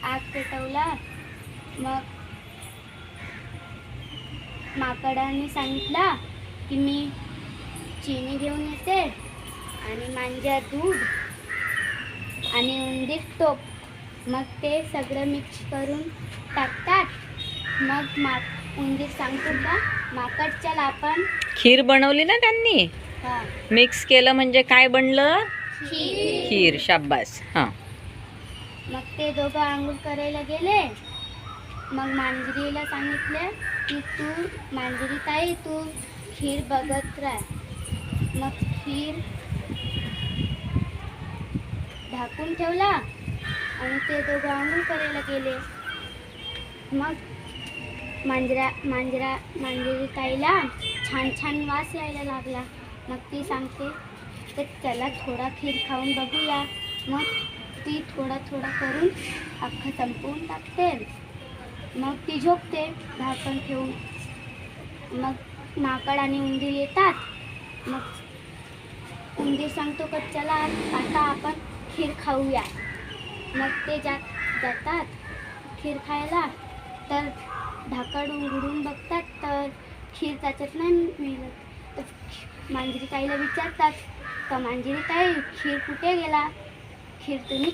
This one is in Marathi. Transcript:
आग पेटवला. मग माकडाने सांगितला की मी चिनी घेऊन येते आणि मांजा दूध आणि उंदीर टोप. मग ते सगळं मिक्स करून टाकतात. मग उंदीर सांगतो का माकड चल आपण खीर बनवली ना त्यांनी. हा मिक्स केलं म्हणजे काय बनलं? खीर. खीर. शाब्बास. हां. मग ते दोघं आंघोळ करायला गेले. मग मांजरीला सांगितले की तू मांजरी ताई तू खीर बघत राह. मग खीर ढाकून ठेवला आणि ते दोघं आंघोळ करायला गेले. मग मांजरी ताईला छान छान वास यायला लागला. मग ती सांगते तर चला थोडा खीर खाऊन बघूया. मग ती थोडा थोडा करून अख्खं संपवून टाकते. मग ती झोपते झाकण ठेवून. मग माकड आणि उंदीर येतात. मग उंदीर सांगतो का चला आता आपण खीर खाऊया. मग ते जातात खीर खायला. तर ढाकण उघडून बघतात तर खीर त्याच्यात नाही मिळत. तर मांजरी ताईला विचारतात का मांजरी ताई खीर कुठे गेला? खीर तुम्ही